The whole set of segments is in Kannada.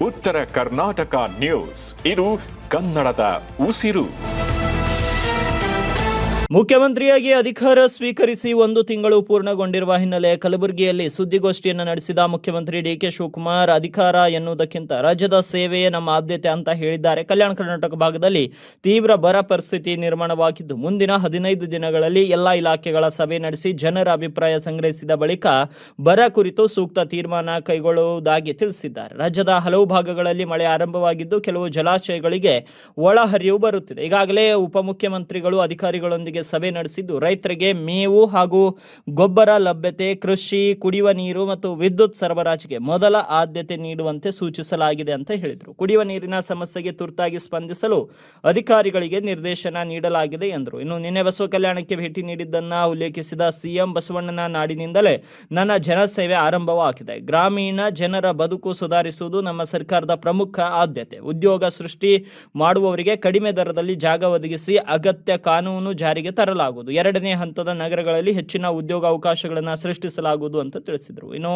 ಉತ್ತರ ಕರ್ನಾಟಕ ನ್ಯೂಸ್, ಇದು ಕನ್ನಡದ ಉಸಿರು. ಮುಖ್ಯಮಂತ್ರಿಯಾಗಿ ಅಧಿಕಾರ ಸ್ವೀಕರಿಸಿ 1 ತಿಂಗಳು ಪೂರ್ಣಗೊಂಡಿರುವ ಹಿನ್ನೆಲೆ ಕಲಬುರಗಿಯಲ್ಲಿ ಸುದ್ದಿಗೋಷ್ಠಿಯನ್ನು ನಡೆಸಿದ ಮುಖ್ಯಮಂತ್ರಿ ಡಿಕೆ ಶಿವಕುಮಾರ್, ಅಧಿಕಾರ ಎನ್ನುವುದಕ್ಕಿಂತ ರಾಜ್ಯದ ಸೇವೆಯೇ ನಮ್ಮ ಆದ್ಯತೆ ಅಂತ ಹೇಳಿದ್ದಾರೆ. ಕಲ್ಯಾಣ ಕರ್ನಾಟಕ ಭಾಗದಲ್ಲಿ ತೀವ್ರ ಬರ ಪರಿಸ್ಥಿತಿ ನಿರ್ಮಾಣವಾಗಿದ್ದು, ಮುಂದಿನ 15 ದಿನಗಳಲ್ಲಿ ಎಲ್ಲ ಇಲಾಖೆಗಳ ಸಭೆ ನಡೆಸಿ ಜನರ ಅಭಿಪ್ರಾಯ ಸಂಗ್ರಹಿಸಿದ ಬಳಿಕ ಬರ ಕುರಿತು ಸೂಕ್ತ ತೀರ್ಮಾನ ಕೈಗೊಳ್ಳುವುದಾಗಿ ತಿಳಿಸಿದ್ದಾರೆ. ರಾಜ್ಯದ ಹಲವು ಭಾಗಗಳಲ್ಲಿ ಮಳೆ ಆರಂಭವಾಗಿದ್ದು, ಕೆಲವು ಜಲಾಶಯಗಳಿಗೆ ಒಳಹರಿವು ಬರುತ್ತಿದೆ. ಈಗಾಗಲೇ ಉಪಮುಖ್ಯಮಂತ್ರಿಗಳು ಅಧಿಕಾರಿಗಳೊಂದಿಗೆ ಸಭೆ ನಡೆಸಿದ್ದು, ರೈತರಿಗೆ ಮೇವು ಹಾಗೂ ಗೊಬ್ಬರ ಲಭ್ಯತೆ, ಕೃಷಿ, ಕುಡಿಯುವ ನೀರು ಮತ್ತು ವಿದ್ಯುತ್ ಸರಬರಾಜಿಗೆ ಮೊದಲ ಆದ್ಯತೆ ನೀಡುವಂತೆ ಸೂಚಿಸಲಾಗಿದೆ ಅಂತ ಹೇಳಿದರು. ಕುಡಿಯುವ ನೀರಿನ ಸಮಸ್ಯೆಗೆ ತುರ್ತಾಗಿ ಸ್ಪಂದಿಸಲು ಅಧಿಕಾರಿಗಳಿಗೆ ನಿರ್ದೇಶನ ನೀಡಲಾಗಿದೆ ಎಂದರು. ಇನ್ನು ನಿನ್ನೆ ಬಸವ ಕಲ್ಯಾಣಕ್ಕೆ ಭೇಟಿ ನೀಡಿದ್ದನ್ನು ಉಲ್ಲೇಖಿಸಿದ ಸಿಎಂ, ಬಸವಣ್ಣನ ನಾಡಿನಿಂದಲೇ ನನ್ನ ಜನಸೇವೆ ಆರಂಭವಾಗಿದೆ. ಗ್ರಾಮೀಣ ಜನರ ಬದುಕು ಸುಧಾರಿಸುವುದು ನಮ್ಮ ಸರ್ಕಾರದ ಪ್ರಮುಖ ಆದ್ಯತೆ. ಉದ್ಯೋಗ ಸೃಷ್ಟಿ ಮಾಡುವವರಿಗೆ ಕಡಿಮೆ ದರದಲ್ಲಿ ಜಾಗ ಒದಗಿಸಿ ಅಗತ್ಯ ಕಾನೂನು ಜಾರಿಗೆ ತರಲಾಗುವುದು. 2ನೇ ಹಂತದ ನಗರಗಳಲ್ಲಿ ಹೆಚ್ಚಿನ ಉದ್ಯೋಗಾವಕಾಶಗಳನ್ನು ಸೃಷ್ಟಿಸಲಾಗುವುದು ಅಂತ ತಿಳಿಸಿದರು. ಇನ್ನು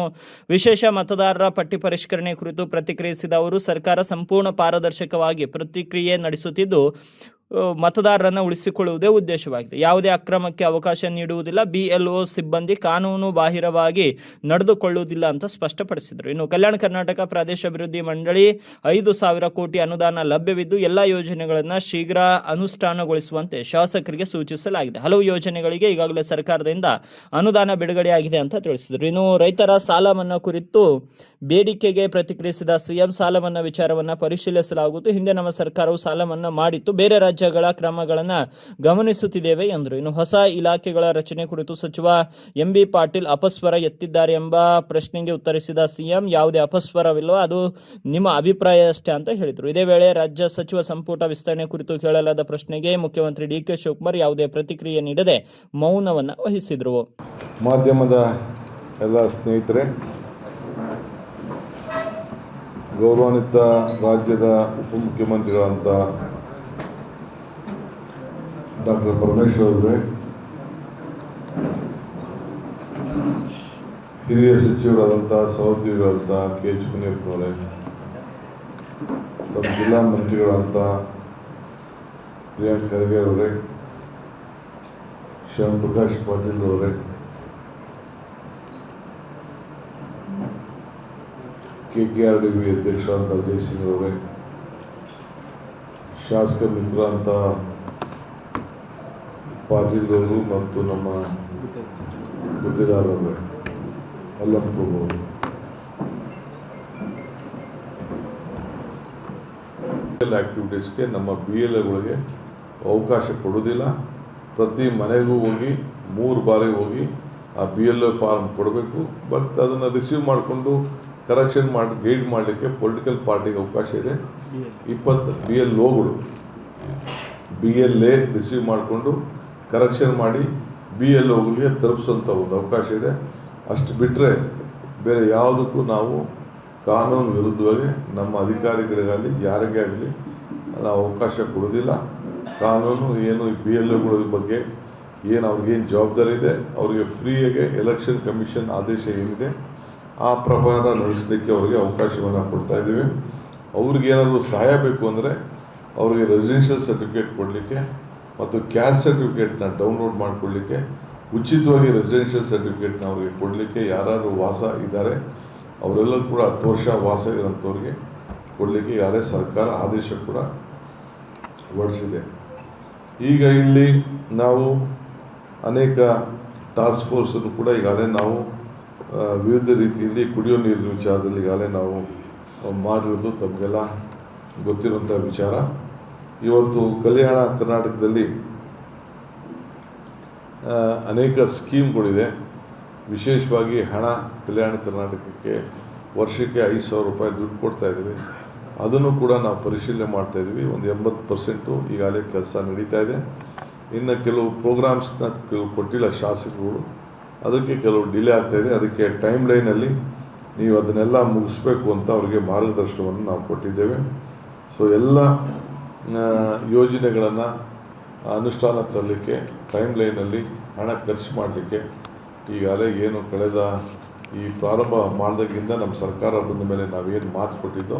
ವಿಶೇಷ ಮತದಾರರ ಪಟ್ಟಿ ಪರಿಷ್ಕರಣೆ ಕುರಿತು ಪ್ರತಿಕ್ರಿಯಿಸಿದ ಅವರು, ಸರ್ಕಾರ ಸಂಪೂರ್ಣ ಪಾರದರ್ಶಕವಾಗಿ ಪ್ರತಿಕ್ರಿಯೆ ನಡೆಸುತ್ತಿದ್ದು, ಮತದಾರರನ್ನು ಉಳಿಸಿಕೊಳ್ಳುವುದೇ ಉದ್ದೇಶವಾಗಿದೆ. ಯಾವುದೇ ಅಕ್ರಮಕ್ಕೆ ಅವಕಾಶ ನೀಡುವುದಿಲ್ಲ. BLO ಸಿಬ್ಬಂದಿ ಕಾನೂನು ಬಾಹಿರವಾಗಿ ನಡೆದುಕೊಳ್ಳುವುದಿಲ್ಲ ಅಂತ ಸ್ಪಷ್ಟಪಡಿಸಿದರು. ಇನ್ನು ಕಲ್ಯಾಣ ಕರ್ನಾಟಕ ಪ್ರದೇಶ ಅಭಿವೃದ್ಧಿ ಮಂಡಳಿ 5,000 ಕೋಟಿ ಅನುದಾನ ಲಭ್ಯವಿದ್ದು, ಎಲ್ಲ ಯೋಜನೆಗಳನ್ನು ಶೀಘ್ರ ಅನುಷ್ಠಾನಗೊಳಿಸುವಂತೆ ಶಾಸಕರಿಗೆ ಸೂಚಿಸಲಾಗಿದೆ. ಹಲವು ಯೋಜನೆಗಳಿಗೆ ಈಗಾಗಲೇ ಸರ್ಕಾರದಿಂದ ಅನುದಾನ ಬಿಡುಗಡೆಯಾಗಿದೆ ಅಂತ ತಿಳಿಸಿದರು. ಇನ್ನು ರೈತರ ಸಾಲ ಮನ್ನಾ ಕುರಿತು ಬೇಡಿಕೆಗೆ ಪ್ರತಿಕ್ರಿಯಿಸಿದ ಸಿಎಂ, ಸಾಲ ಮನ್ನಾ ವಿಚಾರವನ್ನು ಪರಿಶೀಲಿಸಲಾಗುವುದು. ಹಿಂದೆ ನಮ್ಮ ಸರ್ಕಾರವು ಸಾಲ ಮನ್ನಾ ಮಾಡಿತ್ತು. ಬೇರೆ ರಾಜ್ಯಗಳ ಕ್ರಮಗಳನ್ನು ಗಮನಿಸುತ್ತಿದ್ದೇವೆ ಎಂದರು. ಇನ್ನು ಹೊಸ ಇಲಾಖೆಗಳ ರಚನೆ ಕುರಿತು ಸಚಿವ MB ಪಾಟೀಲ್ ಅಪಸ್ವರ ಎತ್ತಿದ್ದಾರೆ ಎಂಬ ಪ್ರಶ್ನೆಗೆ ಉತ್ತರಿಸಿದ ಸಿಎಂ, ಯಾವುದೇ ಅಪಸ್ವರವಿಲ್ಲ, ಅದು ನಿಮ್ಮ ಅಭಿಪ್ರಾಯ ಅಷ್ಟೇ ಅಂತ ಹೇಳಿದರು. ಇದೇ ವೇಳೆ ರಾಜ್ಯ ಸಚಿವ ಸಂಪುಟ ವಿಸ್ತರಣೆ ಕುರಿತು ಕೇಳಲಾದ ಪ್ರಶ್ನೆಗೆ ಮುಖ್ಯಮಂತ್ರಿ ಡಿಕೆ ಶಿವಕುಮಾರ್ ಯಾವುದೇ ಪ್ರತಿಕ್ರಿಯೆ ನೀಡದೆ ಮೌನವನ್ನು ವಹಿಸಿದರು. ಮಾಧ್ಯಮದ ಎಲ್ಲ ಸ್ನೇಹಿತರೆ, ಗೌರವಾನ್ವಿತ ರಾಜ್ಯದ ಉಪಮುಖ್ಯಮಂತ್ರಿಗಳಂತ ಡಾಕ್ಟರ್ ಪರಮೇಶ್ವರ್ ಅವರೇ, ಹಿರಿಯ ಸಚಿವರಾದಂಥ ಸಹೋದ್ಯೋಗಿಗಳಂಥ KH ಮುನಿಯಪ್ಪನವರೇ, ತಮ್ಮ ಜಿಲ್ಲಾ ಮಂತ್ರಿಗಳಂಥ ಪ್ರಿಯಾಂಕ್ ಖರ್ಗೆ ಅವರೇ, ಶ್ಯಾಮ್ ಪ್ರಕಾಶ್ ಪಾಟೀಲ್ ಅವರೇ, KKRDB ಅಧ್ಯಕ್ಷರಾದಂಥ ಅಜಯ್ ಸಿಂಗ್ ಅವರೇ, ಶಾಸಕ ಮಿತ್ರ ಅಂತ ಪಾಟೀಲ್ ಅವರು ಮತ್ತು ನಮ್ಮ ಗುತ್ತಿದಾರರವರೇ, ಅಲ್ಲಂಪುರ್ ಅವರು, ಆಕ್ಟಿವಿಟೀಸ್ಗೆ ನಮ್ಮ BLOಗಳಿಗೆ ಅವಕಾಶ ಕೊಡೋದಿಲ್ಲ. ಪ್ರತಿ ಮನೆಗೂ ಹೋಗಿ 3 ಬಾರಿ ಹೋಗಿ ಆ BLO ಫಾರ್ಮ್ ಕೊಡಬೇಕು. ಬಟ್ ಅದನ್ನು ರಿಸೀವ್ ಮಾಡಿಕೊಂಡು ಕರೆಕ್ಷನ್ ಮಾಡಿ ಗೈಡ್ ಮಾಡಲಿಕ್ಕೆ ಪೊಲಿಟಿಕಲ್ ಪಾರ್ಟಿಗೆ ಅವಕಾಶ ಇದೆ. 20 BLOಗಳು BLA ರಿಸೀವ್ ಮಾಡಿಕೊಂಡು ಕರೆಕ್ಷನ್ ಮಾಡಿ BLOಗಳಿಗೆ ತಲುಪಿಸುವಂಥ ಒಂದು ಅವಕಾಶ ಇದೆ. ಅಷ್ಟು ಬಿಟ್ಟರೆ ಬೇರೆ ಯಾವುದಕ್ಕೂ ನಾವು ಕಾನೂನು ವಿರುದ್ಧವಾಗಿ ನಮ್ಮ ಅಧಿಕಾರಿಗಳಿಗಾಗಲಿ ಯಾರಿಗೇ ಆಗಲಿ ನಾವು ಅವಕಾಶ ಕೊಡೋದಿಲ್ಲ. ಕಾನೂನು ಏನು BLOಗಳ ಬಗ್ಗೆ ಏನು ಅವ್ರಿಗೇನು ಜವಾಬ್ದಾರಿ ಇದೆ, ಅವರಿಗೆ ಫ್ರೀಯಾಗಿ ಎಲೆಕ್ಷನ್ ಕಮಿಷನ್ ಆದೇಶ ಏನಿದೆ ಆ ಪ್ರಕಾರ ನಡೆಸಲಿಕ್ಕೆ ಅವರಿಗೆ ಅವಕಾಶವನ್ನು ಕೊಡ್ತಾ ಇದ್ದೀವಿ. ಅವ್ರಿಗೇನಾದರೂ ಸಹಾಯ ಬೇಕು ಅಂದರೆ ಅವರಿಗೆ ರೆಸಿಡೆನ್ಷಿಯಲ್ ಸರ್ಟಿಫಿಕೇಟ್ ಕೊಡಲಿಕ್ಕೆ ಮತ್ತು ಕ್ಯಾಸ್ಟ್ ಸರ್ಟಿಫಿಕೇಟ್ನ ಡೌನ್ಲೋಡ್ ಮಾಡಿಕೊಳ್ಳಿಕ್ಕೆ, ಉಚಿತವಾಗಿ ರೆಸಿಡೆನ್ಷಿಯಲ್ ಸರ್ಟಿಫಿಕೇಟ್ನ ಅವರಿಗೆ ಕೊಡಲಿಕ್ಕೆ ಯಾರು ವಾಸ ಇದ್ದಾರೆ ಅವರೆಲ್ಲರೂ ಕೂಡ 10 ವರ್ಷ ವಾಸ ಇರೋಂಥವ್ರಿಗೆ ಕೊಡಲಿಕ್ಕೆ ಯಾರೇ ಸರ್ಕಾರ ಆದೇಶ ಕೂಡ ಹೊರಡಿಸಿದೆ. ಈಗ ಇಲ್ಲಿ ನಾವು ಅನೇಕ ಟಾಸ್ಕ್ ಫೋರ್ಸನ್ನು ಕೂಡ ಈಗಾಗಲೇ ನಾವು ವಿವಿಧ ರೀತಿಯಲ್ಲಿ ಕುಡಿಯೋ ನೀರಿನ ವಿಚಾರದಲ್ಲಿ ಈಗಾಗಲೇ ನಾವು ಮಾಡಿರೋದು ತಮಗೆಲ್ಲ ಗೊತ್ತಿರುವಂಥ ವಿಚಾರ. ಇವತ್ತು ಕಲ್ಯಾಣ ಕರ್ನಾಟಕದಲ್ಲಿ ಅನೇಕ ಸ್ಕೀಮ್ಗಳಿದೆ. ವಿಶೇಷವಾಗಿ ಹಣ ಕಲ್ಯಾಣ ಕರ್ನಾಟಕಕ್ಕೆ ವರ್ಷಕ್ಕೆ 5,000 ರೂಪಾಯಿ ದುಡ್ಡು ಕೊಡ್ತಾಯಿದ್ದೀವಿ. ಅದನ್ನು ಕೂಡ ನಾವು ಪರಿಶೀಲನೆ ಮಾಡ್ತಾಯಿದ್ದೀವಿ. ಒಂದು 80% ಈಗಾಗಲೇ ಕೆಲಸ ನಡೀತಾ ಇದೆ. ಇನ್ನು ಕೆಲವು ಪ್ರೋಗ್ರಾಮ್ಸ್ನ ಕೆಲವು ಕೊಟ್ಟಿಲ್ಲ ಶಾಸಕರುಗಳು, ಅದಕ್ಕೆ ಕೆಲವು ಡಿಲೇ ಆಗ್ತಾಯಿದೆ. ಅದಕ್ಕೆ ಟೈಮ್ ಲೈನಲ್ಲಿ ನೀವು ಅದನ್ನೆಲ್ಲ ಮುಗಿಸ್ಬೇಕು ಅಂತ ಅವರಿಗೆ ಮಾರ್ಗದರ್ಶನವನ್ನು ನಾವು ಕೊಟ್ಟಿದ್ದೇವೆ. ಸೊ ಎಲ್ಲ ಯೋಜನೆಗಳನ್ನು ಅನುಷ್ಠಾನ ತರಲಿಕ್ಕೆ ಟೈಮ್ ಲೈನಲ್ಲಿ ಹಣ ಖರ್ಚು ಮಾಡಲಿಕ್ಕೆ ಈಗಾಗಲೇ ಏನು ಕಳೆದ ಈ ಪ್ರಾರಂಭ ಮಾಡಿದಾಗಿಂದ ನಮ್ಮ ಸರ್ಕಾರ ಬಂದ ಮೇಲೆ ನಾವೇನು ಮಾತು ಕೊಟ್ಟಿದ್ದೋ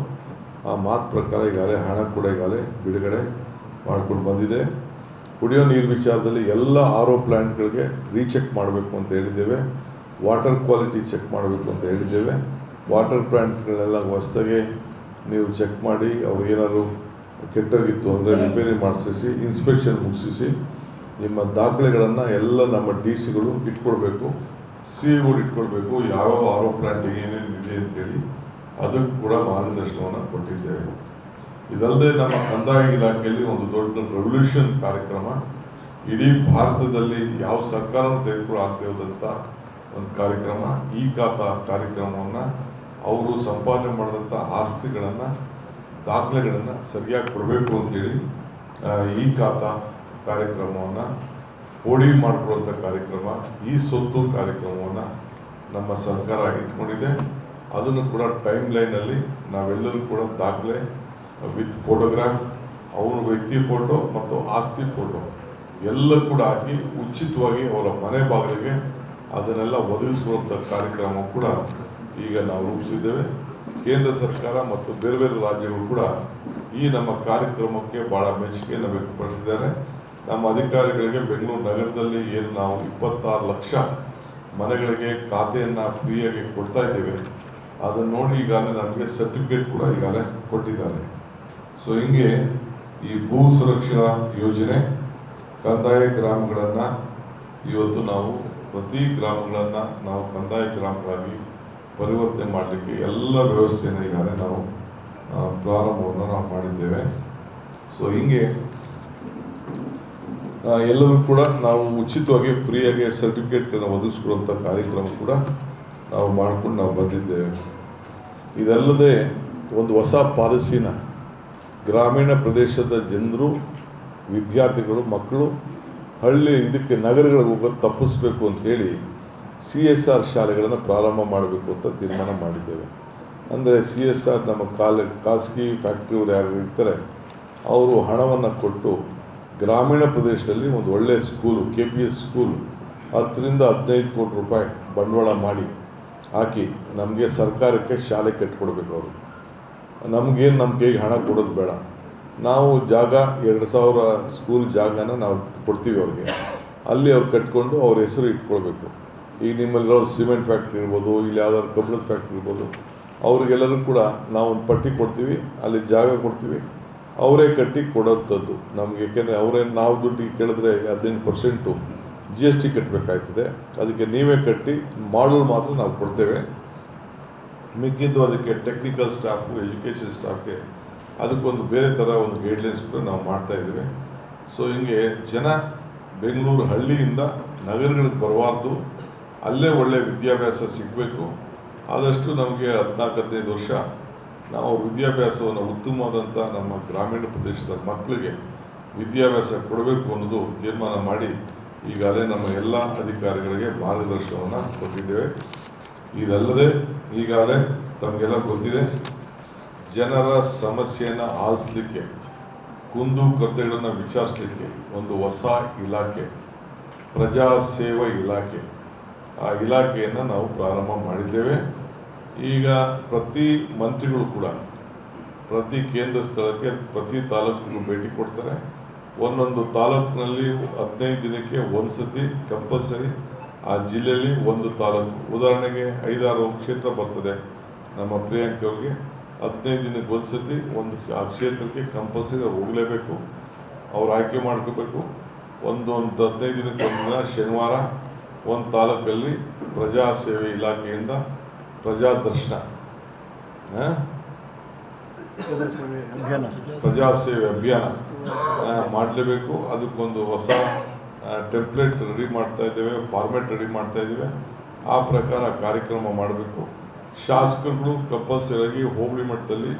ಆ ಮಾತು ಪ್ರಕಾರ ಈಗಾಗಲೇ ಹಣ ಕೂಡ ಈಗಾಗಲೇ ಬಿಡುಗಡೆ ಮಾಡ್ಕೊಂಡು ಬಂದಿದೆ. ಕುಡಿಯೋ ನೀರು ವಿಚಾರದಲ್ಲಿ ಎಲ್ಲ RO ಪ್ಲ್ಯಾಂಟ್ಗಳಿಗೆ ರೀಚೆಕ್ ಮಾಡಬೇಕು ಅಂತ ಹೇಳಿದ್ದೇವೆ. ವಾಟರ್ ಕ್ವಾಲಿಟಿ ಚೆಕ್ ಮಾಡಬೇಕು ಅಂತ ಹೇಳಿದ್ದೇವೆ. ವಾಟರ್ ಪ್ಲ್ಯಾಂಟ್ಗಳನ್ನೆಲ್ಲ ಹೊಸದಾಗಿ ನೀವು ಚೆಕ್ ಮಾಡಿ ಅವ್ರು ಏನಾದ್ರು ಕೆಟ್ಟೋಗಿತ್ತು ಅಂದರೆ ರಿಪೇರಿ ಮಾಡಿಸಿ ಇನ್ಸ್ಪೆಕ್ಷನ್ ಮುಗಿಸಿ ನಿಮ್ಮ ದಾಖಲೆಗಳನ್ನು ಎಲ್ಲ ನಮ್ಮ DC ಗಳು ಇಟ್ಕೊಳ್ಬೇಕು, CEಗಳು ಇಟ್ಕೊಳ್ಬೇಕು. ಯಾವ್ಯಾವ RO ಪ್ಲ್ಯಾಂಟ್ ಏನೇನು ಇದೆ ಅಂತೇಳಿ ಅದಕ್ಕೂ ಕೂಡ ಮಾರ್ಗದರ್ಶನವನ್ನು ಕೊಟ್ಟಿದ್ದೇವೆ. ಇದಲ್ಲದೆ ನಮ್ಮ ಕಂದಾಯ ಇಲಾಖೆಯಲ್ಲಿ ಒಂದು ದೊಡ್ಡ ರೆವಲ್ಯೂಷನ್ ಕಾರ್ಯಕ್ರಮ, ಇಡೀ ಭಾರತದಲ್ಲಿ ಯಾವ ಸರ್ಕಾರನೂ ತೆಗೆದುಕೊಳ್ಳಾಗದೇ ಹೋದಂಥ ಒಂದು ಕಾರ್ಯಕ್ರಮ, ಈ ಖಾತಾ ಕಾರ್ಯಕ್ರಮವನ್ನು ಅವರು ಸಂಪಾದನೆ ಮಾಡಿದಂಥ ಆಸ್ತಿಗಳನ್ನು ದಾಖಲೆಗಳನ್ನು ಸರಿಯಾಗಿ ಕೊಡಬೇಕು ಅಂತೇಳಿ ಈ ಖಾತಾ ಕಾರ್ಯಕ್ರಮವನ್ನು ಓಡಿ ಮಾಡಿಕೊಳ್ಳುವಂಥ ಕಾರ್ಯಕ್ರಮ, ಈ ಸ್ವತ್ತು ಕಾರ್ಯಕ್ರಮವನ್ನು ನಮ್ಮ ಸರ್ಕಾರ ಇಟ್ಕೊಂಡಿದೆ. ಅದನ್ನು ಕೂಡ ಟೈಮ್ ಲೈನಲ್ಲಿ ನಾವೆಲ್ಲರೂ ಕೂಡ ದಾಖಲೆ ವಿತ್ ಫೋಟೋಗ್ರಾಫ್, ಅವನ ವ್ಯಕ್ತಿ ಫೋಟೋ ಮತ್ತು ಆಸ್ತಿ ಫೋಟೋ ಎಲ್ಲ ಕೂಡ ಹಾಕಿ ಉಚಿತವಾಗಿ ಅವರ ಮನೆ ಬಾಗಿಲಿಗೆ ಅದನ್ನೆಲ್ಲ ಒದಗಿಸುವಂಥ ಕಾರ್ಯಕ್ರಮ ಕೂಡ ಈಗ ನಾವು ರೂಪಿಸಿದ್ದೇವೆ. ಕೇಂದ್ರ ಸರ್ಕಾರ ಮತ್ತು ಬೇರೆ ಬೇರೆ ರಾಜ್ಯಗಳು ಕೂಡ ಈ ನಮ್ಮ ಕಾರ್ಯಕ್ರಮಕ್ಕೆ ಭಾಳ ಮೆಚ್ಚುಗೆಯನ್ನು ವ್ಯಕ್ತಪಡಿಸಿದ್ದಾರೆ. ನಮ್ಮ ಅಧಿಕಾರಿಗಳಿಗೆ ಬೆಂಗಳೂರು ನಗರದಲ್ಲಿ ಏನು ನಾವು 26 ಲಕ್ಷ ಮನೆಗಳಿಗೆ ಖಾತೆಯನ್ನು ಫ್ರೀಯಾಗಿ ಕೊಡ್ತಾ ಇದ್ದೇವೆ, ಅದನ್ನು ನೋಡಿ ಈಗಾಗಲೇ ನಮಗೆ ಸರ್ಟಿಫಿಕೇಟ್ ಕೂಡ ಈಗಾಗಲೇ ಕೊಟ್ಟಿದ್ದಾರೆ. ಸೊ ಹಿಂಗೆ ಈ ಭೂ ಸುರಕ್ಷಾ ಯೋಜನೆ ಕಂದಾಯ ಗ್ರಾಮಗಳನ್ನು ಇವತ್ತು ನಾವು ಪ್ರತಿ ಗ್ರಾಮಗಳನ್ನು ನಾವು ಕಂದಾಯ ಗ್ರಾಮಗಳಾಗಿ ಪರಿವರ್ತನೆ ಮಾಡಲಿಕ್ಕೆ ಎಲ್ಲ ವ್ಯವಸ್ಥೆಯನ್ನು ಈಗಾಗಲೇ ನಾವು ಪ್ರಾರಂಭವನ್ನು ನಾವು ಮಾಡಿದ್ದೇವೆ. ಸೊ ಹಿಂಗೆ ಎಲ್ಲರೂ ಕೂಡ ನಾವು ಉಚಿತವಾಗಿ ಫ್ರೀಯಾಗಿ ಸರ್ಟಿಫಿಕೇಟ್ಗಳನ್ನು ಒದಗಿಸ್ಕೊಡುವಂಥ ಕಾರ್ಯಕ್ರಮ ಕೂಡ ನಾವು ಮಾಡ್ಕೊಂಡು ನಾವು ಬಂದಿದ್ದೇವೆ. ಇದಲ್ಲದೆ ಒಂದು ಹೊಸ ಪಾಲಿಸಿನ ಗ್ರಾಮೀಣ ಪ್ರದೇಶದ ಜನರು, ವಿದ್ಯಾರ್ಥಿಗಳು, ಮಕ್ಕಳು ಇದಕ್ಕೆ ನಗರಗಳಿಗೆ ಹೋಗೋದು ತಪ್ಪಿಸ್ಬೇಕು ಅಂತೇಳಿ CSR ಶಾಲೆಗಳನ್ನು ಪ್ರಾರಂಭ ಮಾಡಬೇಕು ಅಂತ ತೀರ್ಮಾನ ಮಾಡಿದ್ದೇವೆ. ಅಂದರೆ CSR ನಮ್ಮ ಖಾಸಗಿ ಫ್ಯಾಕ್ಟ್ರಿಯವರು ಯಾರು ಇರ್ತಾರೆ ಅವರು ಹಣವನ್ನು ಕೊಟ್ಟು ಗ್ರಾಮೀಣ ಪ್ರದೇಶದಲ್ಲಿ ಒಂದು ಒಳ್ಳೆಯ ಸ್ಕೂಲು, KPS ಸ್ಕೂಲ್ 10 ರಿಂದ 15 ಕೋಟಿ ರೂಪಾಯಿ ಬಂಡವಾಳ ಮಾಡಿ ಹಾಕಿ ನಮಗೆ ಸರ್ಕಾರಕ್ಕೆ ಶಾಲೆ ಕಟ್ಟಿಕೊಡ್ಬೇಕು. ಅವರು ನಮಗೇನು ನಮ್ಮ ಕೈಗೆ ಹಣ ಕೊಡೋದು ಬೇಡ, ನಾವು ಜಾಗ 2000 ಸ್ಕೂಲ್ ಜಾಗನ ನಾವು ಕೊಡ್ತೀವಿ ಅವ್ರಿಗೆ, ಅಲ್ಲಿ ಅವ್ರು ಕಟ್ಕೊಂಡು ಅವ್ರ ಹೆಸರು ಇಟ್ಕೊಳ್ಬೇಕು. ಈಗ ನಿಮ್ಮಲ್ಲಿರೋ ಸಿಮೆಂಟ್ ಫ್ಯಾಕ್ಟ್ರಿ ಇರ್ಬೋದು, ಇಲ್ಲಿ ಯಾವ್ದಾದ್ರು ಕಬ್ಬಣದ ಫ್ಯಾಕ್ಟ್ರಿ ಇರ್ಬೋದು, ಅವ್ರಿಗೆಲ್ಲರೂ ಕೂಡ ನಾವು ಒಂದು ಪಟ್ಟಿ ಕೊಡ್ತೀವಿ, ಅಲ್ಲಿ ಜಾಗ ಕೊಡ್ತೀವಿ, ಅವರೇ ಕಟ್ಟಿ ಕೊಡೋಂಥದ್ದು ನಮಗೆ. ಏಕೆಂದರೆ ಅವರೇನು ನಾವು ದುಡ್ಡಿಗೆ ಕೇಳಿದ್ರೆ 18% GST ಕಟ್ಟಬೇಕಾಗ್ತದೆ. ಅದಕ್ಕೆ ನೀವೇ ಕಟ್ಟಿ ಮಾಡಲು ಮಾತ್ರ ನಾವು ಕೊಡ್ತೇವೆ. ಮಿಕ್ಕಿದ್ದು ಅದಕ್ಕೆ ಟೆಕ್ನಿಕಲ್ ಸ್ಟಾಫು, ಎಜುಕೇಷನ್ ಸ್ಟಾಫ್ಗೆ ಅದಕ್ಕೊಂದು ಬೇರೆ ಥರ ಒಂದು ಗೈಡ್ಲೈನ್ಸ್ ಕೂಡ ನಾವು ಮಾಡ್ತಾಯಿದ್ದೀವಿ. ಸೊ ಹಿಂಗೆ ಜನ ಬೆಂಗಳೂರು ಹಳ್ಳಿಯಿಂದ ನಗರಗಳಿಗೆ ಬರಬಾರ್ದು, ಅಲ್ಲೇ ಒಳ್ಳೆಯ ವಿದ್ಯಾಭ್ಯಾಸ ಸಿಗಬೇಕು. ಆದಷ್ಟು ನಮಗೆ 14-15 ವರ್ಷ ನಾವು ವಿದ್ಯಾಭ್ಯಾಸವನ್ನು ಉತ್ತಮವಾದಂಥ ನಮ್ಮ ಗ್ರಾಮೀಣ ಪ್ರದೇಶದ ಮಕ್ಕಳಿಗೆ ವಿದ್ಯಾಭ್ಯಾಸ ಕೊಡಬೇಕು ಅನ್ನೋದು ತೀರ್ಮಾನ ಮಾಡಿ ಈಗಾಗಲೇ ನಮ್ಮ ಎಲ್ಲ ಅಧಿಕಾರಿಗಳಿಗೆ ಮಾರ್ಗದರ್ಶನವನ್ನು ಕೊಟ್ಟಿದ್ದೇವೆ. ಇದಲ್ಲದೆ ಈಗಾಗಲೇ ತಮಗೆಲ್ಲ ಗೊತ್ತಿದೆ, ಜನರ ಸಮಸ್ಯೆಯನ್ನು ಆಲಿಸಲಿಕ್ಕೆ, ಕುಂದು ಕೊರತೆಗಳನ್ನು ವಿಚಾರಿಸಲಿಕ್ಕೆ ಒಂದು ಹೊಸ ಇಲಾಖೆ, ಪ್ರಜಾಸೇವಾ ಇಲಾಖೆ, ಆ ಇಲಾಖೆಯನ್ನು ನಾವು ಪ್ರಾರಂಭ ಮಾಡಿದ್ದೇವೆ. ಈಗ ಪ್ರತಿ ಮಂತ್ರಿಗಳು ಕೂಡ ಪ್ರತಿ ಕೇಂದ್ರ ಸ್ಥಳಕ್ಕೆ, ಪ್ರತಿ ತಾಲೂಕಿಗೂ ಭೇಟಿ ಕೊಡ್ತಾರೆ. ಒಂದೊಂದು ತಾಲೂಕಿನಲ್ಲಿ 15 ದಿನಕ್ಕೆ ಒಂದು ಸತಿ ಕಂಪಲ್ಸರಿ ಆ ಜಿಲ್ಲೆಯಲ್ಲಿ ಒಂದು ತಾಲೂಕು, ಉದಾಹರಣೆಗೆ 5-6 ಕ್ಷೇತ್ರ ಬರ್ತದೆ ನಮ್ಮ ಪ್ರಿಯಾಂಕ್ ಅವ್ರಿಗೆ, 15 ದಿನಕ್ಕೆ ಒಂದು ಸತಿ ಒಂದು ಆ ಕ್ಷೇತ್ರಕ್ಕೆ ಕಂಪಲ್ಸರಿ ಅವ್ರು ಹೋಗಲೇಬೇಕು, ಅವ್ರು ಆಯ್ಕೆ ಮಾಡ್ಕೋಬೇಕು. ಒಂದು 15 ದಿನಕ್ಕೆ ಒಂದು ದಿನ ಶನಿವಾರ ಒಂದು ತಾಲೂಕಲ್ಲಿ ಪ್ರಜಾಸೇವೆ ಇಲಾಖೆಯಿಂದ ಪ್ರಜಾದರ್ಶನ, ಪ್ರಜಾಸೇವೆ ಅಭಿಯಾನ ಮಾಡಲೇಬೇಕು. ಅದಕ್ಕೊಂದು ಹೊಸ ಟೆಂಪ್ಲೇಟ್ ರೆಡಿ ಮಾಡ್ತಾ ಇದ್ದೇವೆ, ಫಾರ್ಮೆಟ್ ರೆಡಿ ಮಾಡ್ತಾ ಇದ್ದೇವೆ. ಆ ಪ್ರಕಾರ ಕಾರ್ಯಕ್ರಮ ಮಾಡಬೇಕು. ಶಾಸಕರುಗಳು ಕಂಪಲ್ಸರಿಯಾಗಿ ಹೋಬಳಿ ಮಟ್ಟದಲ್ಲಿ,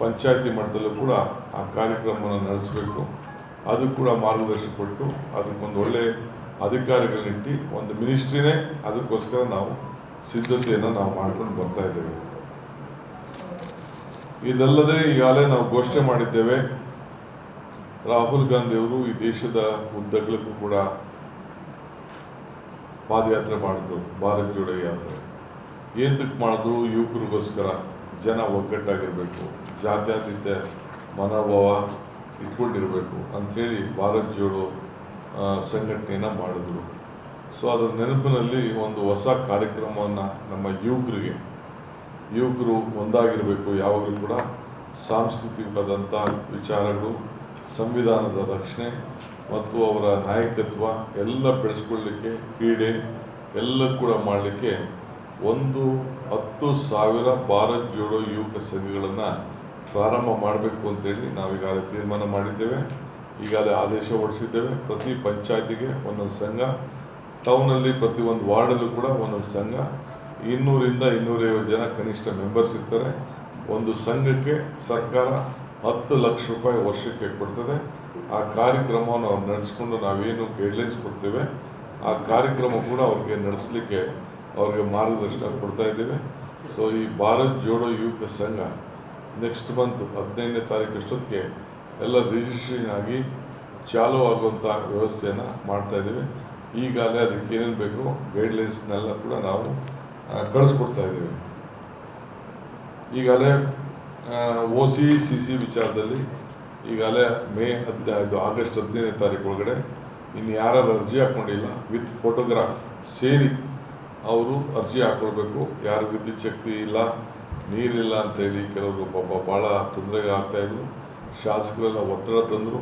ಪಂಚಾಯತಿ ಮಟ್ಟದಲ್ಲೂ ಕೂಡ ಆ ಕಾರ್ಯಕ್ರಮವನ್ನು ನಡೆಸಬೇಕು. ಅದು ಕೂಡ ಮಾರ್ಗದರ್ಶನ ಕೊಟ್ಟು ಅದಕ್ಕೊಂದು ಒಳ್ಳೆಯ ಅಧಿಕಾರಿಗಳನ್ನಿಟ್ಟು ಒಂದು ಮಿನಿಸ್ಟ್ರಿನೇ ಅದಕ್ಕೋಸ್ಕರ ನಾವು ಸಿದ್ಧತೆಯನ್ನು ನಾವು ಮಾಡ್ಕೊಂಡು ಬರ್ತಾ ಇದ್ದೇವೆ. ಇದಲ್ಲದೆ ಈಗಾಗಲೇ ನಾವು ಘೋಷಣೆ ಮಾಡಿದ್ದೇವೆ, ರಾಹುಲ್ ಗಾಂಧಿಯವರು ಈ ದೇಶದ ಉದ್ದಗಲಕ್ಕೂ ಕೂಡ ಪಾದಯಾತ್ರೆ ಮಾಡಿದ್ರು, ಭಾರತ್ ಜೋಡೋ ಯಾತ್ರೆ. ಏನಕ್ಕೆ ಮಾಡೋದು? ಯುವಕರಿಗೋಸ್ಕರ, ಜನ ಒಗ್ಗಟ್ಟಾಗಿರಬೇಕು, ಜಾತ್ಯತೀತ ಮನೋಭಾವ ಇಟ್ಕೊಂಡಿರಬೇಕು ಅಂಥೇಳಿ ಭಾರತ್ ಜೋಡೋ ಸಂಘಟನೆಯನ್ನು ಮಾಡಿದ್ರು. ಸೊ ಅದರ ನೆನಪಿನಲ್ಲಿ ಒಂದು ಹೊಸ ಕಾರ್ಯಕ್ರಮವನ್ನು ನಮ್ಮ ಯುವಕರು ಒಂದಾಗಿರಬೇಕು, ಯಾವಾಗಲೂ ಕೂಡ ಸಾಂಸ್ಕೃತಿಕವಾದಂಥ ವಿಚಾರಗಳು, ಸಂವಿಧಾನದ ರಕ್ಷಣೆ ಮತ್ತು ಅವರ ನಾಯಕತ್ವ ಎಲ್ಲ ಬೆಳೆಸ್ಕೊಳ್ಳಿಕ್ಕೆ, ಕ್ರೀಡೆ ಎಲ್ಲ ಕೂಡ ಮಾಡಲಿಕ್ಕೆ 10,000 ಭಾರತ್ ಜೋಡೋ ಯುವಕ ಸಂಘಗಳನ್ನು ಪ್ರಾರಂಭ ಮಾಡಬೇಕು ಅಂತೇಳಿ ನಾವೀಗಾಗಲೇ ತೀರ್ಮಾನ ಮಾಡಿದ್ದೇವೆ. ಈಗಾಗಲೇ ಆದೇಶ ಹೊರಡಿಸಿದ್ದೇವೆ. ಪ್ರತಿ ಪಂಚಾಯತಿಗೆ ಒಂದೊಂದು ಸಂಘ, ಟೌನಲ್ಲಿ ಪ್ರತಿ ಒಂದು ವಾರ್ಡಲ್ಲೂ ಕೂಡ ಒಂದೊಂದು ಸಂಘ, 200ರಿಂದ 250 ಜನ ಕನಿಷ್ಠ ಮೆಂಬರ್ಸ್ ಇರ್ತಾರೆ. ಒಂದು ಸಂಘಕ್ಕೆ ಸರ್ಕಾರ 10 ಲಕ್ಷ ರೂಪಾಯಿ ವರ್ಷಕ್ಕೆ ಕೊಡ್ತದೆ. ಆ ಕಾರ್ಯಕ್ರಮವನ್ನು ನಾವು ನಡೆಸ್ಕೊಂಡು ನಾವೇನು ಗೈಡ್ಲೈನ್ಸ್ ಕೊಡ್ತೇವೆ ಆ ಕಾರ್ಯಕ್ರಮ ಕೂಡ ಅವ್ರಿಗೆ ನಡೆಸಲಿಕ್ಕೆ ಅವ್ರಿಗೆ ಮಾರ್ಗದರ್ಶನ ಕೊಡ್ತಾ ಇದ್ದೇವೆ. ಸೊ ಈ ಭಾರತ್ ಜೋಡೋ ಯುವಕ ಸಂಘ ನೆಕ್ಸ್ಟ್ ಮಂತ್ 15ನೇ ತಾರೀಕು ಅಷ್ಟೊತ್ತಿಗೆ ಎಲ್ಲ ರಿಜಿಸ್ಟ್ರೇಷನ್ ಆಗಿ ಚಾಲೂ ಆಗುವಂಥ ವ್ಯವಸ್ಥೆಯನ್ನು ಮಾಡ್ತಾ ಇದ್ದೇವೆ. ಈಗಾಗಲೇ ಅದಕ್ಕೆ ಏನೇನು ಬೇಕು ಗೈಡ್ಲೈನ್ಸ್ನೆಲ್ಲ ಕೂಡ ನಾವು ಕಳಿಸ್ಕೊಡ್ತಾ ಇದ್ದೇವೆ. ಈಗಾಗಲೇ OC/CC ವಿಚಾರದಲ್ಲಿ ಈಗಾಗಲೇ ಆಗಸ್ಟ್ 15ನೇ ತಾರೀಕು ಒಳಗಡೆ ಇನ್ನು ಯಾರು ಅರ್ಜಿ ಹಾಕ್ಕೊಂಡಿಲ್ಲ ವಿತ್ ಫೋಟೋಗ್ರಾಫ್ ಸೇರಿ ಅವರು ಅರ್ಜಿ ಹಾಕ್ಕೊಳ್ಬೇಕು. ಯಾರು ವಿದ್ಯುತ್ ಶಕ್ತಿ ಇಲ್ಲ, ನೀರಿಲ್ಲ ಅಂತೇಳಿ ಕೆಲವರು ಪಾಪ ಭಾಳ ತೊಂದರೆಗೆ ಆಗ್ತಾಯಿದ್ರು. ಶಾಸಕರೆಲ್ಲ ಒತ್ತಡ ತಂದರು.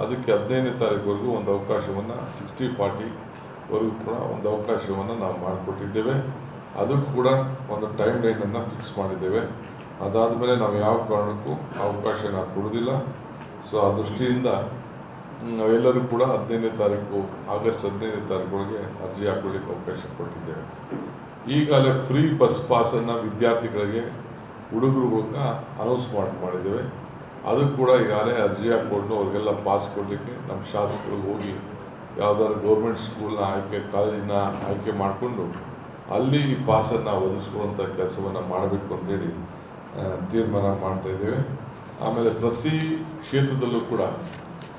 ಅದಕ್ಕೆ 15ನೇ ತಾರೀಕುವರೆಗೂ ಒಂದು ಅವಕಾಶವನ್ನು 60-40 ವರೆಗೂ ಕೂಡ ಒಂದು ಅವಕಾಶವನ್ನು ನಾವು ಮಾಡಿಕೊಟ್ಟಿದ್ದೇವೆ. ಅದಕ್ಕೂ ಕೂಡ ಒಂದು ಟೈಮ್ ಲೈನನ್ನು ಫಿಕ್ಸ್ ಮಾಡಿದ್ದೇವೆ. ಅದಾದಮೇಲೆ ನಾವು ಯಾವ ಕಾರಣಕ್ಕೂ ಅವಕಾಶ ನಾವು ಕೊಡೋದಿಲ್ಲ. ಸೊ ಆ ದೃಷ್ಟಿಯಿಂದ ನಾವೆಲ್ಲರೂ ಕೂಡ 15ನೇ ತಾರೀಕು ಆಗಸ್ಟ್ 15ನೇ ತಾರೀಕೊಳಗೆ ಅರ್ಜಿ ಹಾಕೊಳ್ಳಿಕ್ಕೆ ಅವಕಾಶ ಕೊಟ್ಟಿದ್ದೇವೆ. ಈಗಾಗಲೇ ಫ್ರೀ ಬಸ್ ಪಾಸನ್ನು ವಿದ್ಯಾರ್ಥಿಗಳಿಗೆ ಹುಡುಗರುಗಳನ್ನ ಅನೌನ್ಸ್ ಮಾಡಿದ್ದೇವೆ. ಅದು ಕೂಡ ಈಗಾಗಲೇ ಅರ್ಜಿ ಹಾಕ್ಕೊಂಡು ಅವ್ರಿಗೆಲ್ಲ ಪಾಸ್ ಕೊಡಲಿಕ್ಕೆ ನಮ್ಮ ಶಾಸಕರಿಗೆ ಹೋಗಿ ಯಾವುದಾದ್ರು ಗೌರ್ಮೆಂಟ್ ಸ್ಕೂಲ್ನ ಕಾಲೇಜಿನ ಆಯ್ಕೆ ಮಾಡಿಕೊಂಡು ಅಲ್ಲಿ ಈ ಪಾಸನ್ನು ಒದಗಿಸ್ಕೊಳ್ಳುವಂಥ ಕೆಲಸವನ್ನು ಮಾಡಬೇಕು ಅಂತೇಳಿ ತೀರ್ಮಾನ ಮಾಡ್ತಾಯಿದ್ದೇವೆ. ಆಮೇಲೆ ಪ್ರತಿ ಕ್ಷೇತ್ರದಲ್ಲೂ ಕೂಡ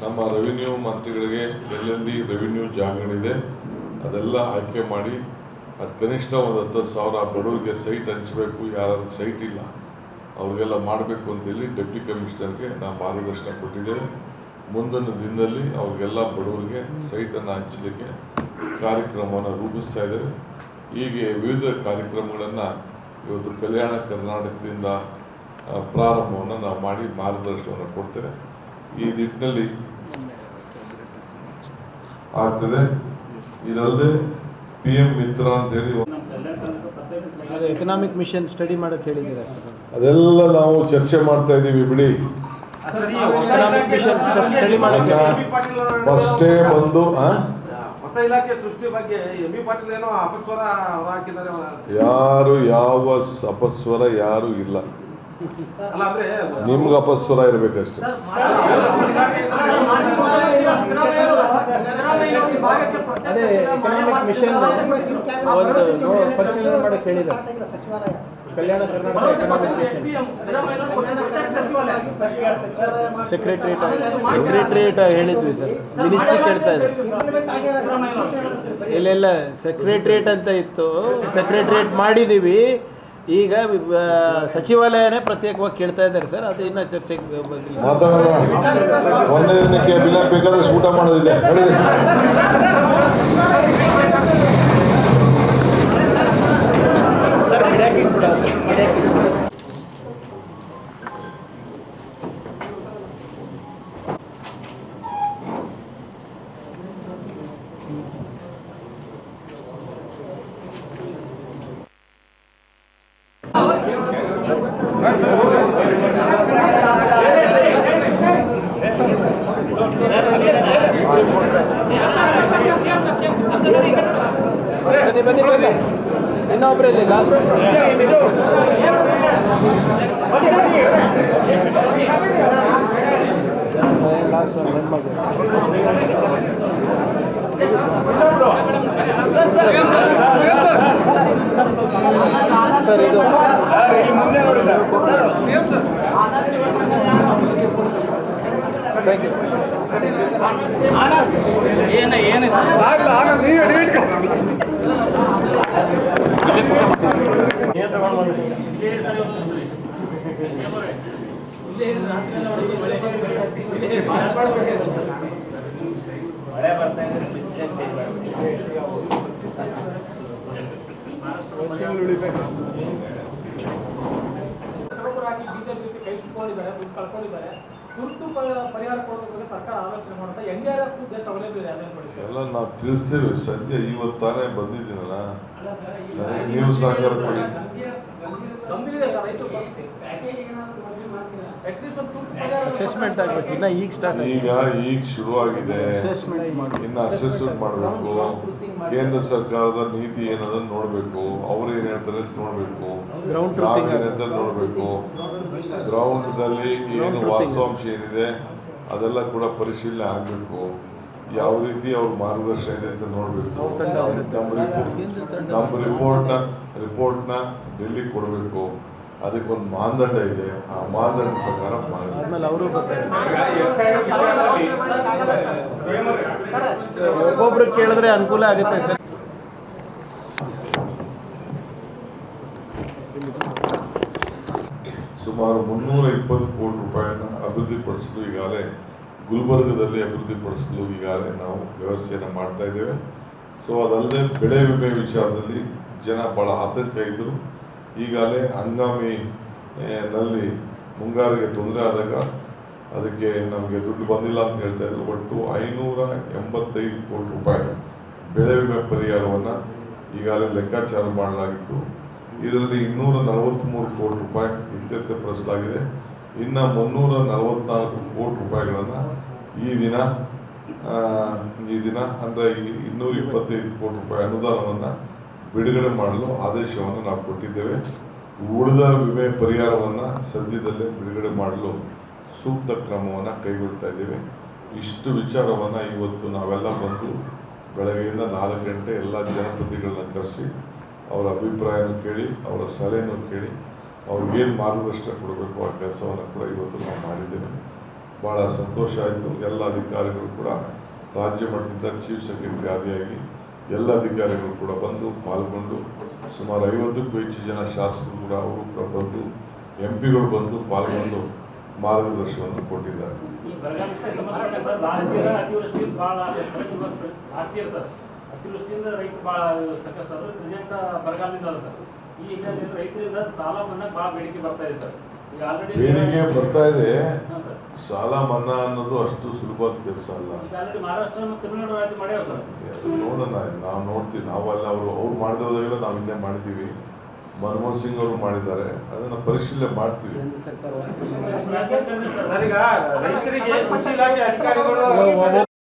ನಮ್ಮ ರೆವಿನ್ಯೂ ಮಂತ್ರಿಗಳಿಗೆ ಎಲ್ಲೆಲ್ಲಿ ರೆವಿನ್ಯೂ ಜಾಗಗಳಿದೆ ಅದೆಲ್ಲ ಆಯ್ಕೆ ಮಾಡಿ ಅದು ಕನಿಷ್ಠ ಒಂದು 10,000 ಬಡವರಿಗೆ ಸೈಟ್ ಹಂಚಬೇಕು. ಯಾರಾದ್ರೂ ಸೈಟ್ ಇಲ್ಲ ಅವ್ರಿಗೆಲ್ಲ ಮಾಡಬೇಕು ಅಂತೇಳಿ ಡೆಪ್ಟಿ ಕಮಿಷನರ್ಗೆ ನಾವು ಮಾರ್ಗದರ್ಶನ ಕೊಟ್ಟಿದ್ದೇವೆ. ಮುಂದಿನ ದಿನದಲ್ಲಿ ಅವ್ರಿಗೆಲ್ಲ ಬಡವರಿಗೆ ಸೈಟನ್ನು ಹಂಚಲಿಕ್ಕೆ ಕಾರ್ಯಕ್ರಮವನ್ನು ರೂಪಿಸ್ತಾ ಇದ್ದೇವೆ. ಹೀಗೆ ವಿವಿಧ ಕಾರ್ಯಕ್ರಮಗಳನ್ನು ಇವತ್ತು ಕಲ್ಯಾಣ ಕರ್ನಾಟಕದಿಂದ ಪ್ರಾರಂಭವನ್ನು ನಾವು ಮಾಡಿ ಮಾರ್ಗದರ್ಶನವನ್ನು ಕೊಡ್ತೇವೆ. ಈ ನಿಟ್ಟಿನಲ್ಲಿ ಆಗ್ತದೆ. ಇದಲ್ಲದೆ PM ಮಿತ್ರ ಅಂತೇಳಿ ಎಕನಾಮಿಕ್ ಮಿಷನ್ ಸ್ಟಡಿ ಮಾಡಕ್ಕೆ ಹೇಳಿದ್ದೀರಾ ಸರ್? ಅದೆಲ್ಲ ನಾವು ಚರ್ಚೆ ಮಾಡ್ತಾ ಇದ್ದೀವಿ ಬಿಡಿ. ಫಸ್ಟೇ ಬಂದು ಹೊಸ ಇಲಾಖೆ ಸೃಷ್ಟಿ ಬಗ್ಗೆ MB ಪಾಟೀಲ್ ಏನೋ ಅಪಸ್ವರ ಹಾಕಿದ್ದಾರೆ. ಯಾರು ಯಾವ ಅಪಸ್ವರ ಯಾರು ಇಲ್ಲ. ನಿಮ್ಗೆ ಅಪಸ್ವರ ಇರಬೇಕಷ್ಟೇ. ಅದೇ ಎಕನಾಮಿಕ್ ಮಿಷನ್ ಪರಿಶೀಲನೆ ಮಾಡಕ್ಕೆ ಹೇಳಿದ್ದಾರೆ. Kalyana Karnataka economic mission secretariat ಹೇಳಿದ್ವಿ ಸರ್. ಮಿನಿಸ್ಟ್ರಿ ಕೇಳ್ತಾ ಇದೆ. ಇಲ್ಲೆಲ್ಲ ಸೆಕ್ರೆಟ್ರಿಯೇಟ್ ಅಂತ ಇತ್ತು, ಸೆಕ್ರೆಟ್ರಿಯೇಟ್ ಮಾಡಿದ್ದೀವಿ. ಈಗ ಸಚಿವಾಲಯನೇ ಪ್ರತ್ಯೇಕವಾಗಿ ಕೇಳ್ತಾ ಇದ್ದಾರೆ ಸರ್. ಅದು ಇನ್ನೂ ಚರ್ಚೆಗೆ ಬಂದಿಲ್ಲ. ಮಾತಾಡೋಣ. ಒಂದೇ ದಿನಕ್ಕೆ ಬೇಕಾದ್ರೆ ಊಟ ಮಾಡೋದಿದೆ. ಬನ್ನಿ ಇನ್ನೊಬ್ಬರಲ್ಲಿ ಲಾಸ್ಟ್ ಒನ್ ಹೆಣ್ಮಗಳು ಸರ್. ಇದು ಥ್ಯಾಂಕ್ ಯು. ಸರಬರಾಗಿ ಬಿಜೆಪಿ ಕೈ ಸುಟ್ಕೊಂಡಿದ್ದಾರೆ, ದುಡ್ಡು ಕಳ್ಕೊಂಡಿದ್ದಾರೆ. ತುರ್ತು ಪರಿಹಾರ ಕೊಡೋದಕ್ಕೆ ಸರ್ಕಾರ ಆಲೋಚನೆ ಮಾಡುತ್ತೆ. NDRF ಜಸ್ಟ್ ಅವೈಲೇಬಲ್ ಇದೆ, ಅದನ್ನು ಕೊಡಿ. ಎಲ್ಲ ನಾವು ತಿಳಿಸ್ತೇವೆ. ಸದ್ಯ ಇವತ್ತು ತಾನೇ ಬಂದಿದ್ದೀನಲ್ಲ, ನನಗೆ ನೀವು ಸಹಕಾರ ಕೊಡಿ. ಗಂಭೀರ ಇದೆ ಸರ್ ರೈತರ ಪರಿಸ್ಥಿತಿ. ಅಟ್ಲೀಸ್ಟ್ ಒಂದು ತುರ್ತು ಪರಿಹಾರ ಅಸೆಸ್ಮೆಂಟ್ ಆಗಬೇಕು. ಇನ್ನು ಈಗ ಸ್ಟಾರ್ಟ್ ಈಗ ಶುರುವಾಗಿದೆ. ಇನ್ನು ಅಸೆಸ್ಮೆಂಟ್ ಮಾಡಬೇಕು. ಕೇಂದ್ರ ಸರ್ಕಾರದ ನೀತಿ ಏನದನ್ನು ನೋಡಬೇಕು. ಅವ್ರು ಏನು ಹೇಳ್ತಾರೆ ಅಂತ ನೋಡಬೇಕು. ನಾವು ಏನು ಹೇಳ್ತಾರೆ ನೋಡಬೇಕು. ಗ್ರೌಂಡ್ದಲ್ಲಿ ಏನು ವಾಸ್ತವಾಂಶ ಏನಿದೆ ಅದೆಲ್ಲ ಕೂಡ ಪರಿಶೀಲನೆ ಆಗಬೇಕು. ಯಾವ ರೀತಿ ಅವ್ರ ಮಾರ್ಗದರ್ಶನ ಇದೆ ಅಂತ ನೋಡಬೇಕು. ನಮ್ಮ ರಿಪೋರ್ಟ್ನ ಡೆಲ್ಲಿ ಕೊಡಬೇಕು. ಅದಕ್ಕೊಂದು ಮಾನದಂಡ ಇದೆ. ಆ ಮಾನದಂಡ ಪ್ರಕಾರ ಆದ್ಮೇಲೆ ಅವರು ಒಬ್ಬೊಬ್ರು ಕೇಳಿದ್ರೆ ಅನುಕೂಲ ಆಗುತ್ತೆ ಸರ್. ಸುಮಾರು 320 ಕೋಟಿ ರೂಪಾಯಿನ ಅಭಿವೃದ್ಧಿಪಡಿಸಲು ಈಗಾಗಲೇ ಗುಲ್ಬರ್ಗದಲ್ಲಿ ಅಭಿವೃದ್ಧಿಪಡಿಸಲು ಈಗಾಗಲೇ ನಾವು ವ್ಯವಸ್ಥೆಯನ್ನು ಮಾಡ್ತಾ ಇದ್ದೇವೆ. ಸೊ ಅದಲ್ಲದೆ ಬೆಳೆ ವಿಮೆ ವಿಚಾರದಲ್ಲಿ ಜನ ಭಾಳ ಆತಂಕ ಇದ್ದರು. ಈಗಾಗಲೇ ಹಂಗಾಮಿನಲ್ಲಿ ಮುಂಗಾರಿಗೆ ತೊಂದರೆ ಆದಾಗ ಅದಕ್ಕೆ ನಮಗೆ ದುಡ್ಡು ಬಂದಿಲ್ಲ ಅಂತ ಹೇಳ್ತಾ ಇದ್ರು. ಒಟ್ಟು 585 ಕೋಟಿ ರೂಪಾಯಿ ಬೆಳೆ ವಿಮೆ ಪರಿಹಾರವನ್ನು ಈಗಾಗಲೇ ಲೆಕ್ಕಾಚಾರ ಮಾಡಲಾಗಿತ್ತು. ಇದರಲ್ಲಿ 243 ಕೋಟಿ ರೂಪಾಯಿ ಇತ್ಯರ್ಥಪಡಿಸಲಾಗಿದೆ. ಇನ್ನು 344 ಕೋಟಿ ರೂಪಾಯಿಗಳನ್ನು ಈ ದಿನ ಅಂದರೆ 225 ಕೋಟಿ ರೂಪಾಯಿ ಅನುದಾನವನ್ನು ಬಿಡುಗಡೆ ಮಾಡಲು ಆದೇಶವನ್ನು ನಾವು ಕೊಟ್ಟಿದ್ದೇವೆ. ಉಳಿದ ವಿಮೆ ಪರಿಹಾರವನ್ನು ಸದ್ಯದಲ್ಲೇ ಬಿಡುಗಡೆ ಮಾಡಲು ಸೂಕ್ತ ಕ್ರಮವನ್ನು ಕೈಗೊಳ್ತಾ ಇದ್ದೇವೆ. ಇಷ್ಟು ವಿಚಾರವನ್ನು ಇವತ್ತು ನಾವೆಲ್ಲ ಬಂದು ಬೆಳಗ್ಗೆಯಿಂದ 4 ಗಂಟೆ ಎಲ್ಲ ಜನಪ್ರತಿನಿಧಿಗಳನ್ನ ಕರೆಸಿ ಅವರ ಅಭಿಪ್ರಾಯವನ್ನು ಕೇಳಿ, ಅವರ ಸಲಹೆಯನ್ನು ಕೇಳಿ, ಅವ್ರಿಗೇನು ಮಾರ್ಗದರ್ಶನ ಕೊಡಬೇಕು ಆ ಕೆಲಸವನ್ನು ಕೂಡ ಇವತ್ತು ನಾವು ಮಾಡಿದ್ದೇವೆ. ಭಾಳ ಸಂತೋಷ ಆಯಿತು. ಎಲ್ಲ ಅಧಿಕಾರಿಗಳು ಕೂಡ ರಾಜ್ಯ ಮಟ್ಟದಿಂದ ಚೀಫ್ ಸೆಕ್ರೆಟರಿ ಆದಿಯಾಗಿ ಎಲ್ಲ ಅಧಿಕಾರಿಗಳು ಕೂಡ ಬಂದು ಪಾಲ್ಗೊಂಡು ಸುಮಾರು 50ಕ್ಕೂ ಹೆಚ್ಚು ಜನ ಶಾಸಕರು ಕೂಡ ಅವರು ಕೂಡ ಬಂದು MP ಗಳು ಬಂದು ಪಾಲ್ಗೊಂಡು ಮಾರ್ಗದರ್ಶನವನ್ನು ಕೊಟ್ಟಿದ್ದಾರೆ. ಅತಿವೃಷ್ಟಿಯಿಂದ ರೈತರು ಭಾಳ ಸಾಕಷ್ಟು ಅಂದ್ರೆ ಪ್ರೆಸೆಂಟ್ ಬರಗಾಲದಿಂದ ಅಲ್ಲ ಸರ್. ಈ ಹಿನ್ನೆಲೆಯಲ್ಲಿ ರೈತರಿಂದ ಸಾಲ ಮನ್ನಾ ಭಾಳ ಬೇಡಿಕೆ ಬರ್ತಾ ಇದೆ ಸರ್. ಈಗ ಆಲ್ರೆಡಿ ಬೇಡಿಕೆ ಬರ್ತಾ ಇದೆ. ಸಾಲ ಮನ್ನಾ ಅನ್ನೋದು ಅಷ್ಟು ಸುಲಭದ ಕೆಲಸ ಅಲ್ಲ. ಈಗ ಆಲ್ರೆಡಿ ಮಹಾರಾಷ್ಟ್ರ ಮತ್ತು ತಮಿಳುನಾಡು ರಾಜ್ಯ ಮಾಡ್ಯಾವ ಸರ್. ನೋಡೋಣ, ನಾವು ನೋಡ್ತೀವಿ. ನಾವೆಲ್ಲ ಅವ್ರು ಮಾಡಿದ ಹೋದಾಗೆಲ್ಲ ನಾವು ಇಲ್ಲೇ ಮಾಡಿದ್ದೀವಿ. ಮನಮೋಹನ್ ಸಿಂಗ್ ಅವರು ಮಾಡಿದ್ದಾರೆ. ಅದನ್ನು ಪರಿಶೀಲನೆ ಮಾಡ್ತೀವಿ. ಸರ್, ಈಗ ರೈತರಿಗೆ ಕೃಷಿ ಇಲಾಖೆ ಅಧಿಕಾರಿಗಳು